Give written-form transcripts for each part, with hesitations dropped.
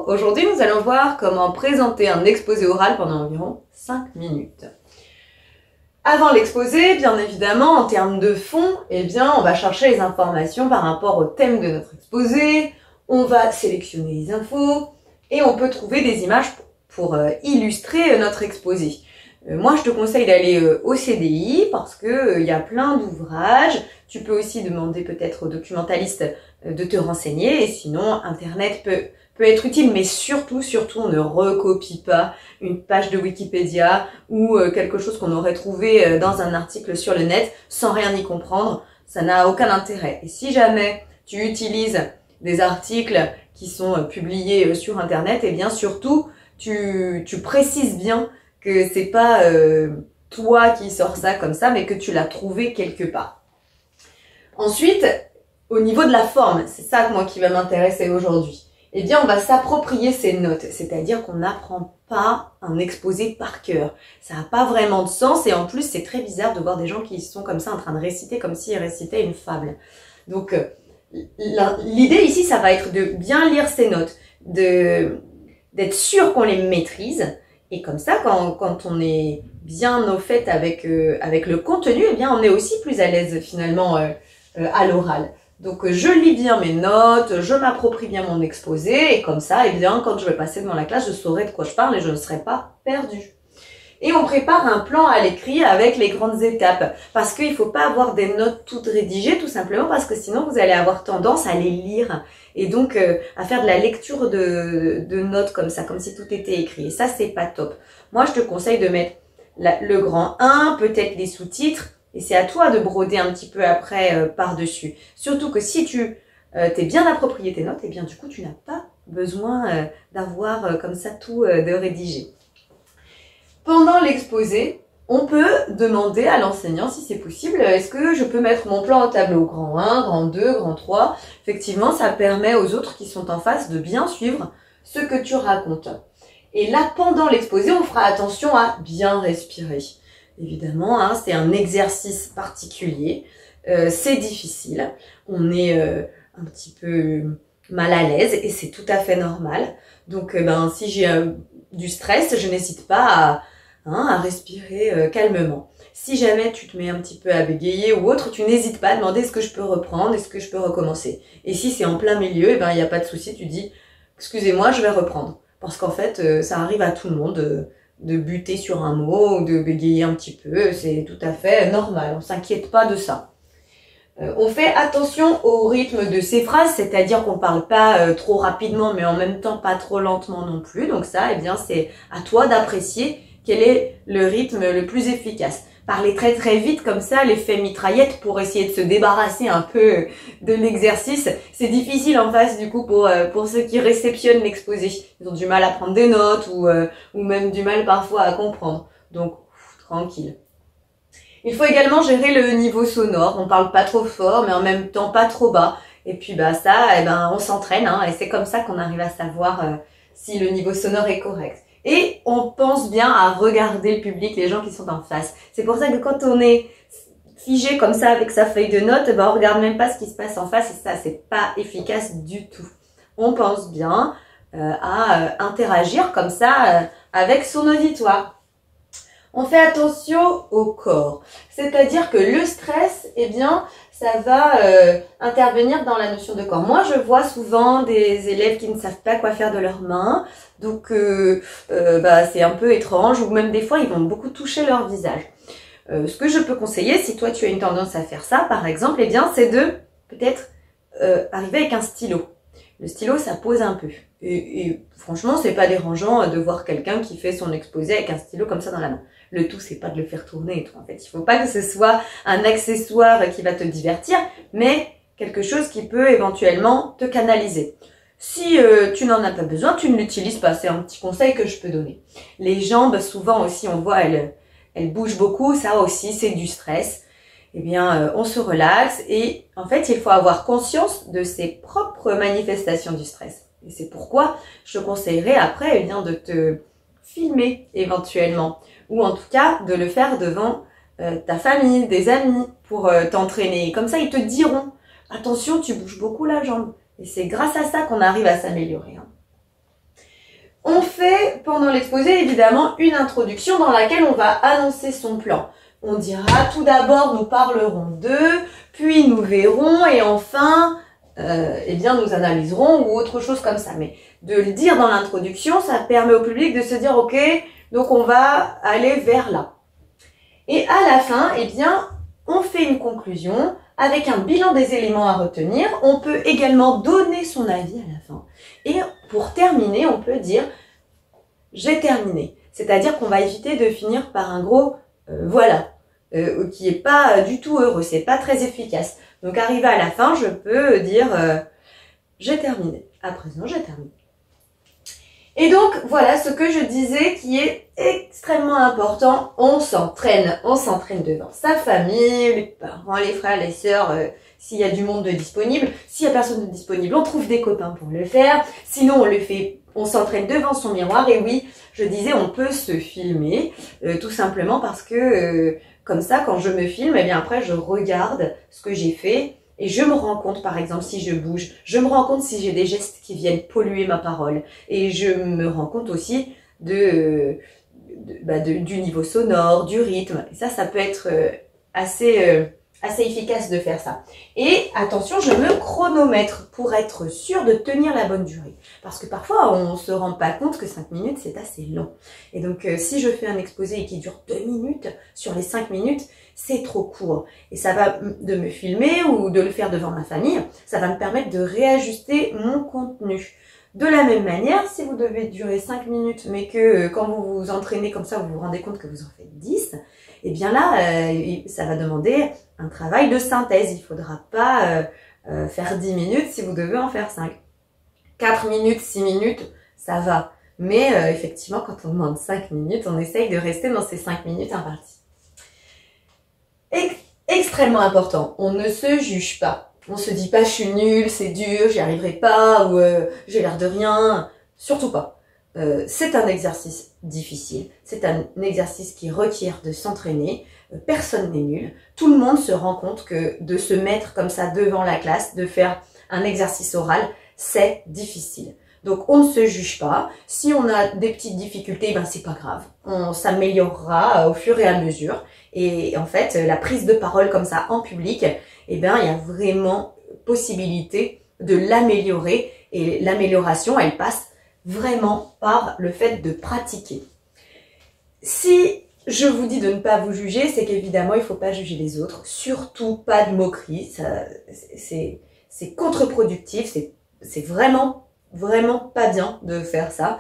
Aujourd'hui nous allons voir comment présenter un exposé oral pendant environ 5 minutes. Avant l'exposé, bien évidemment, en termes de fond, on va chercher les informations par rapport au thème de notre exposé, on va sélectionner les infos et on peut trouver des images pour illustrer notre exposé. Moi, je te conseille d'aller au CDI parce que y a plein d'ouvrages. Tu peux aussi demander peut-être aux documentalistes de te renseigner et sinon, Internet peut être utile, mais surtout, on ne recopie pas une page de Wikipédia ou quelque chose qu'on aurait trouvé dans un article sur le net sans rien y comprendre. Ça n'a aucun intérêt. Et si jamais tu utilises des articles qui sont publiés sur Internet, surtout, tu précises bien que c'est pas toi qui sors ça comme ça, mais que tu l'as trouvé quelque part. Ensuite, au niveau de la forme, c'est ça moi qui va m'intéresser aujourd'hui. On va s'approprier ces notes, c'est-à-dire qu'on n'apprend pas un exposé par cœur. Ça n'a pas vraiment de sens et en plus c'est très bizarre de voir des gens qui sont comme ça en train de réciter comme s'ils récitaient une fable. Donc l'idée ici, ça va être de bien lire ces notes, d'être sûr qu'on les maîtrise. Et comme ça, quand on est bien au fait avec le contenu, on est aussi plus à l'aise finalement à l'oral. Donc je lis bien mes notes, je m'approprie bien mon exposé et comme ça, quand je vais passer devant la classe, je saurai de quoi je parle et je ne serai pas perdue. Et on prépare un plan à l'écrit avec les grandes étapes parce qu'il ne faut pas avoir des notes toutes rédigées tout simplement parce que sinon vous allez avoir tendance à les lire et donc à faire de la lecture de notes comme ça, comme si tout était écrit. Et ça, c'est pas top. Moi, je te conseille de mettre le grand 1, peut-être les sous-titres et c'est à toi de broder un petit peu après par-dessus. Surtout que si tu t'es bien approprié tes notes, du coup, tu n'as pas besoin d'avoir comme ça tout de rédigé. Pendant l'exposé, on peut demander à l'enseignant si c'est possible, est-ce que je peux mettre mon plan au tableau grand 1, grand 2, grand 3 ? Effectivement, ça permet aux autres qui sont en face de bien suivre ce que tu racontes. Et là, pendant l'exposé, on fera attention à bien respirer. Évidemment, c'est un exercice particulier, c'est difficile, on est un petit peu mal à l'aise et c'est tout à fait normal. Donc, si j'ai du stress, je n'hésite pas à respirer calmement. Si jamais tu te mets un petit peu à bégayer ou autre, tu n'hésites pas à demander est-ce que je peux reprendre, est-ce que je peux recommencer. Et si c'est en plein milieu, il n'y a pas de souci, tu dis excusez-moi, je vais reprendre. Parce qu'en fait, ça arrive à tout le monde de buter sur un mot ou de bégayer un petit peu, c'est tout à fait normal, on s'inquiète pas de ça. On fait attention au rythme de ces phrases, c'est-à-dire qu'on parle pas trop rapidement mais en même temps pas trop lentement non plus. Donc ça, c'est à toi d'apprécier quel est le rythme le plus efficace. Parler très très vite comme ça, l'effet mitraillette pour essayer de se débarrasser un peu de l'exercice, c'est difficile en face du coup pour ceux qui réceptionnent l'exposé. Ils ont du mal à prendre des notes ou même du mal parfois à comprendre. Donc tranquille. Il faut également gérer le niveau sonore. On parle pas trop fort, mais en même temps pas trop bas. Et puis on s'entraîne, et c'est comme ça qu'on arrive à savoir si le niveau sonore est correct. Et on pense bien à regarder le public, les gens qui sont en face. C'est pour ça que quand on est figé comme ça avec sa feuille de notes, on regarde même pas ce qui se passe en face et ça, c'est pas efficace du tout. On pense bien à interagir comme ça avec son auditoire. On fait attention au corps, c'est-à-dire que le stress, ça va intervenir dans la notion de corps. Moi, je vois souvent des élèves qui ne savent pas quoi faire de leurs mains, donc c'est un peu étrange, ou même des fois, ils vont beaucoup toucher leur visage. Ce que je peux conseiller, si toi tu as une tendance à faire ça, par exemple, c'est de peut-être arriver avec un stylo. Le stylo, ça pose un peu. Et franchement, c'est pas dérangeant de voir quelqu'un qui fait son exposé avec un stylo comme ça dans la main. Le tout, c'est pas de le faire tourner et tout. En fait, il faut pas que ce soit un accessoire qui va te divertir, mais quelque chose qui peut éventuellement te canaliser. Si tu n'en as pas besoin, tu ne l'utilises pas. C'est un petit conseil que je peux donner. Les jambes, souvent aussi, on voit, elles bougent beaucoup. Ça aussi, c'est du stress. On se relaxe et en fait, il faut avoir conscience de ses propres manifestations du stress. Et c'est pourquoi je te conseillerais après de te filmer éventuellement ou en tout cas de le faire devant ta famille, des amis pour t'entraîner. Comme ça, ils te diront attention, tu bouges beaucoup la jambe. Et c'est grâce à ça qu'on arrive à s'améliorer. On fait pendant l'exposé évidemment une introduction dans laquelle on va annoncer son plan. On dira tout d'abord nous parlerons d'eux, puis nous verrons et enfin eh bien nous analyserons ou autre chose comme ça. Mais de le dire dans l'introduction, ça permet au public de se dire ok, donc on va aller vers là. Et à la fin, eh bien on fait une conclusion avec un bilan des éléments à retenir. On peut également donner son avis à la fin. Et pour terminer, on peut dire « j'ai terminé ». C'est-à-dire qu'on va éviter de finir par un gros « voilà », qui est pas du tout heureux, c'est pas très efficace. Donc arrivé à la fin, je peux dire « j'ai terminé ». À présent, j'ai terminé. Et donc, voilà ce que je disais qui est extrêmement important. On s'entraîne devant sa famille, les parents, les frères, les sœurs, s'il y a du monde disponible. S'il y a personne de disponible, on trouve des copains pour le faire. Sinon, on s'entraîne devant son miroir. Et oui, je disais, on peut se filmer, tout simplement parce que, comme ça, quand je me filme, eh bien après, je regarde ce que j'ai fait. Et je me rends compte, par exemple, si je bouge, je me rends compte si j'ai des gestes qui viennent polluer ma parole. Et je me rends compte aussi du niveau sonore, du rythme. Et ça peut être assez efficace de faire ça. Et attention, je me chronomètre pour être sûr de tenir la bonne durée. Parce que parfois, on se rend pas compte que 5 minutes, c'est assez long. Et donc, si je fais un exposé qui dure 2 minutes, sur les 5 minutes, c'est trop court. Et ça va de me filmer ou de le faire devant ma famille, ça va me permettre de réajuster mon contenu. De la même manière, si vous devez durer 5 minutes, mais que quand vous vous entraînez comme ça, vous vous rendez compte que vous en faites 10, et bien là, ça va demander un travail de synthèse. Il ne faudra pas faire 10 minutes si vous devez en faire 5. 4 minutes, 6 minutes, ça va. Mais effectivement, quand on demande 5 minutes, on essaye de rester dans ces 5 minutes imparties. Extrêmement important, on ne se juge pas. On se dit pas je suis nulle, c'est dur, j'y arriverai pas ou j'ai l'air de rien. Surtout pas. C'est un exercice difficile, c'est un exercice qui requiert de s'entraîner. Personne n'est nul. Tout le monde se rend compte que de se mettre comme ça devant la classe, de faire un exercice oral, c'est difficile. Donc on ne se juge pas. Si on a des petites difficultés, ben c'est pas grave. On s'améliorera au fur et à mesure. Et en fait, la prise de parole comme ça en public, eh ben il y a vraiment possibilité de l'améliorer. Et l'amélioration, elle passe vraiment par le fait de pratiquer. Si je vous dis de ne pas vous juger, c'est qu'évidemment, il ne faut pas juger les autres. Surtout pas de moquerie. C'est contre-productif. C'est vraiment pas bien de faire ça.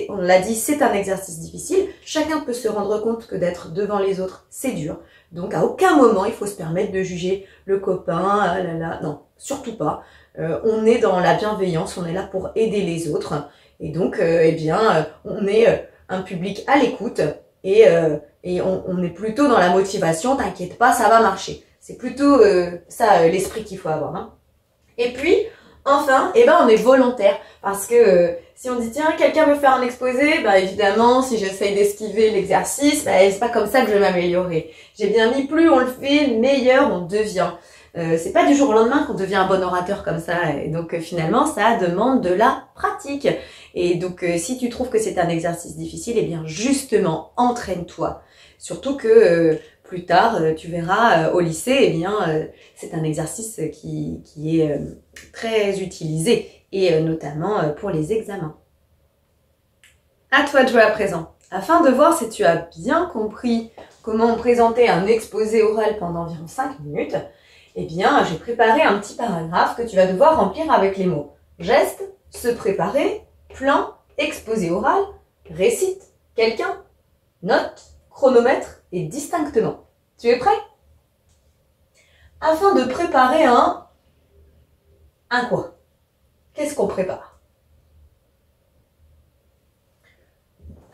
On l'a dit, c'est un exercice difficile. Chacun peut se rendre compte que d'être devant les autres, c'est dur. Donc, à aucun moment, il faut se permettre de juger le copain. Ah là là, non, surtout pas. On est dans la bienveillance, on est là pour aider les autres. Et donc, eh bien, on est un public à l'écoute et on est plutôt dans la motivation. T'inquiète pas, ça va marcher. C'est plutôt ça l'esprit qu'il faut avoir. Hein. Et puis, enfin, eh ben, on est volontaire parce que si on dit tiens, quelqu'un veut faire un exposé, bah évidemment, si j'essaye d'esquiver l'exercice, bah, c'est pas comme ça que je vais m'améliorer. J'ai bien mis plus on le fait, meilleur on devient. C'est pas du jour au lendemain qu'on devient un bon orateur comme ça. Et donc finalement, ça demande de la pratique. Et donc si tu trouves que c'est un exercice difficile, eh bien justement, entraîne-toi. Surtout que plus tard, tu verras au lycée, eh bien c'est un exercice qui est très utilisé et notamment pour les examens. À toi de jouer à présent. Afin de voir si tu as bien compris comment présenter un exposé oral pendant environ 5 minutes, eh bien, j'ai préparé un petit paragraphe que tu vas devoir remplir avec les mots geste, se préparer, plan, exposé oral, récite, quelqu'un, note, chronomètre et distinctement. Tu es prêt? Afin de préparer un quoi? Qu'est-ce qu'on prépare?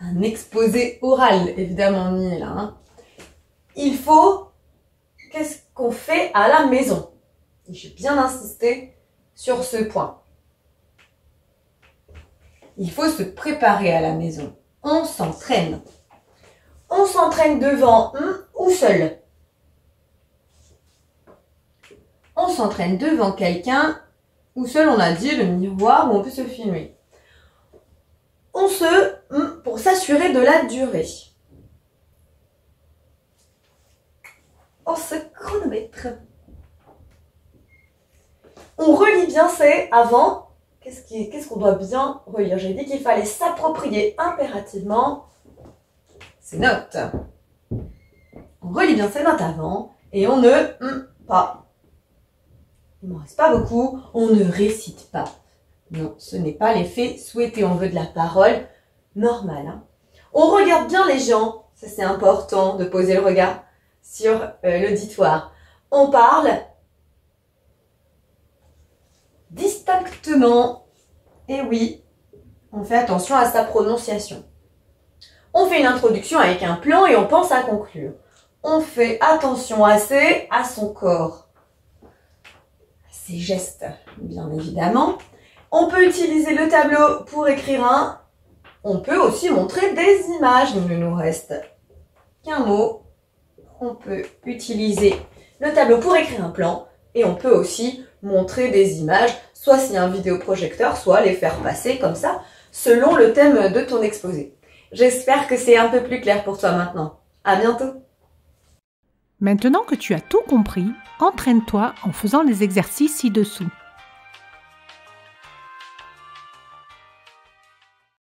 Un exposé oral, évidemment, on y est là. Hein. Il faut... Qu'est-ce qu'on fait à la maison? J'ai bien insisté sur ce point. Il faut se préparer à la maison. On s'entraîne. On s'entraîne devant ou seul. On s'entraîne devant quelqu'un ou seul, on a dit, le miroir où on peut se filmer. pour s'assurer de la durée, on se chronomètre. On relit bien c'est avant. Qu'est-ce qu'on doit bien relire? J'ai dit qu'il fallait s'approprier impérativement ces notes. On relit bien ces notes avant et on ne pas. Il m'en reste pas beaucoup. On ne récite pas. Non, ce n'est pas l'effet souhaité. On veut de la parole normale. Hein. On regarde bien les gens. Ça, c'est important de poser le regard sur l'auditoire. On parle distinctement. Et oui, on fait attention à sa prononciation. On fait une introduction avec un plan et on pense à conclure. On fait attention à son corps, à ses gestes, bien évidemment. On peut utiliser le tableau pour écrire un. On peut aussi montrer des images. Il ne nous reste qu'un mot. On peut utiliser le tableau pour écrire un plan et on peut aussi montrer des images, soit s'il y a un vidéoprojecteur, soit les faire passer comme ça, selon le thème de ton exposé. J'espère que c'est un peu plus clair pour toi maintenant. À bientôt! Maintenant que tu as tout compris, entraîne-toi en faisant les exercices ci-dessous.